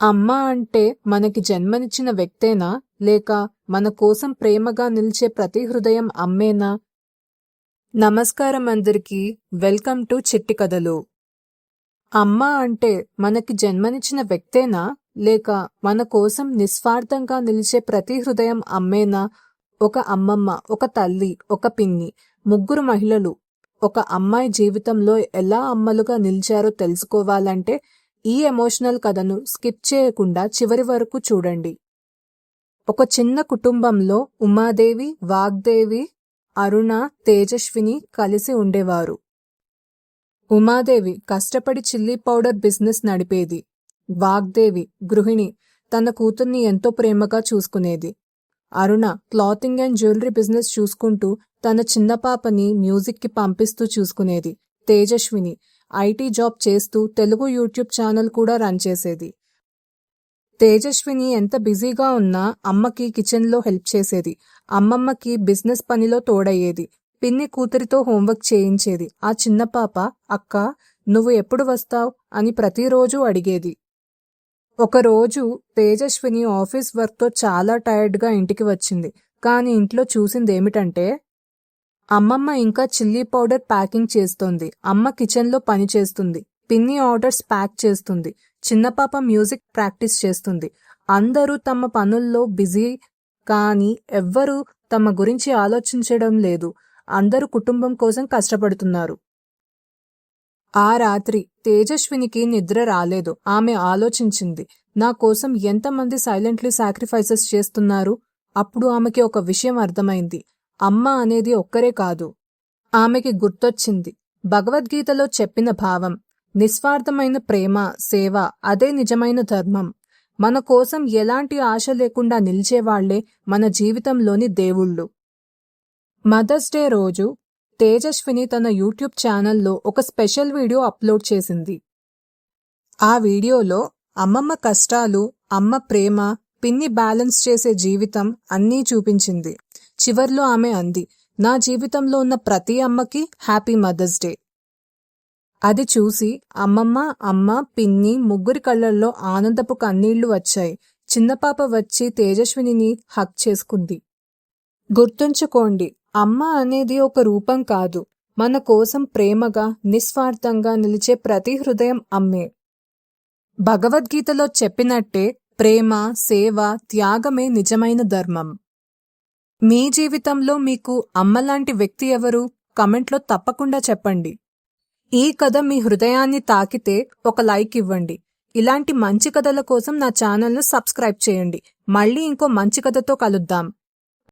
అమ్మ అంటే మనకి జన్మనిచ్చిన వ్యక్తేనా? లేక మన కోసం ప్రేమగా నిలిచే ప్రతి హృదయం అమ్మేనా? నమస్కారం అందరికీ. వెల్కమ్ టు చిట్టి కథలు. అమ్మ అంటే మనకి జన్మనిచ్చిన వ్యక్తేనా? లేక మన కోసం నిస్వార్థంగా నిలిచే ప్రతి హృదయం అమ్మేనా? ఒక అమ్మమ్మ, ఒక తల్లి, ఒక పిన్ని, ముగ్గురు మహిళలు ఒక అమ్మాయి జీవితంలో ఎలా అమ్మలుగా నిలిచారో తెలుసుకోవాలంటే ఈ ఎమోషనల్ కథను స్కిప్ చేయకుండా చివరి వరకు చూడండి. ఒక చిన్న కుటుంబంలో ఉమాదేవి, వాగ్దేవి, అరుణ, తేజస్విని కలిసి ఉండేవారు. ఉమాదేవి కష్టపడి చిల్లీ పౌడర్ బిజినెస్ నడిపేది. వాగ్దేవి గృహిణి, తన కూతుర్ని ఎంతో ప్రేమగా చూసుకునేది. అరుణ క్లాతింగ్ అండ్ జ్యువెలరీ బిజినెస్ చూసుకుంటూ తన చిన్న పాపని మ్యూజిక్కి పంపిస్తూ చూసుకునేది. తేజస్విని ఐటీ జాబ్ చేస్తూ తెలుగు యూట్యూబ్ ఛానల్ కూడా రన్ చేసేది. తేజస్విని ఎంత బిజీగా ఉన్నా అమ్మకి కిచెన్లో హెల్ప్ చేసేది. అమ్మమ్మకి బిజినెస్ పనిలో తోడయ్యేది. పిన్ని కూతురితో హోంవర్క్ చేయించేది. ఆ చిన్న పాప, అక్క నువ్వు ఎప్పుడు వస్తావ్ అని ప్రతిరోజు అడిగేది. ఒకరోజు తేజస్విని ఆఫీస్ వర్క్తో చాలా టైర్డ్గా ఇంటికి వచ్చింది. కానీ ఇంట్లో చూసిందేమిటంటే అమ్మమ్మ ఇంకా చిల్లీ పౌడర్ ప్యాకింగ్ చేస్తోంది. అమ్మ కిచెన్లో పని చేస్తుంది. పిన్ని ఆర్డర్స్ ప్యాక్ చేస్తుంది. చిన్నపాప మ్యూజిక్ ప్రాక్టీస్ చేస్తుంది. అందరూ తమ పనుల్లో బిజీ, కానీ ఎవ్వరూ తమ గురించి ఆలోచించడం లేదు. అందరూ కుటుంబం కోసం కష్టపడుతున్నారు. ఆ రాత్రి తేజస్వినికి నిద్ర రాలేదు. ఆమె ఆలోచించింది, నా కోసం ఎంతమంది సైలెంట్లీ సాక్రిఫైసెస్ చేస్తున్నారు? అప్పుడు ఆమెకి ఒక విషయం అర్థమైంది. అమ్మ అనేది ఒక్కరే కాదు. ఆమెకి గుర్తొచ్చింది భగవద్గీతలో చెప్పిన భావం, నిస్వార్థమైన ప్రేమ, సేవ, అదే నిజమైన ధర్మం. మన కోసం ఎలాంటి ఆశ లేకుండా నిలిచేవాళ్లే మన జీవితంలోని దేవుళ్ళు. మదర్స్ డే రోజు తేజస్విని తన యూట్యూబ్ ఛానల్లో ఒక స్పెషల్ వీడియో అప్లోడ్ చేసింది. ఆ వీడియోలో అమ్మమ్మ కష్టాలు, అమ్మ ప్రేమ, పిన్ని బ్యాలెన్స్ చేసే జీవితం అన్నీ చూపించింది. చివర్లో ఆమె అంది, నా జీవితంలో ఉన్న ప్రతి అమ్మకి హ్యాపీ మదర్స్ డే. అది చూసి అమ్మ, పిన్ని ముగ్గురి కళ్ళల్లో ఆనందపు కన్నీళ్లు వచ్చాయి. చిన్నపాప వచ్చి తేజస్వినిని హగ్ చేసుకుంది. గుర్తుంచుకోండి, అమ్మ అనేది ఒక రూపం కాదు. మన కోసం ప్రేమగా, నిస్వార్థంగా నిలిచే ప్రతి హృదయం అమ్మే. భగవద్గీతలో చెప్పినట్టే ప్రేమ, సేవ, త్యాగమే నిజమైన ధర్మం. మీ జీవితంలో మీకు అమ్మలాంటి వ్యక్తి ఎవరు? కమెంట్లో తప్పకుండా చెప్పండి. ఈ కథ మీ హృదయాన్ని తాకితే ఒక లైక్ ఇవ్వండి. ఇలాంటి మంచి కథల కోసం నా ఛానల్ను సబ్స్క్రైబ్ చేయండి. మళ్ళీ ఇంకో మంచి కథతో కలుద్దాం.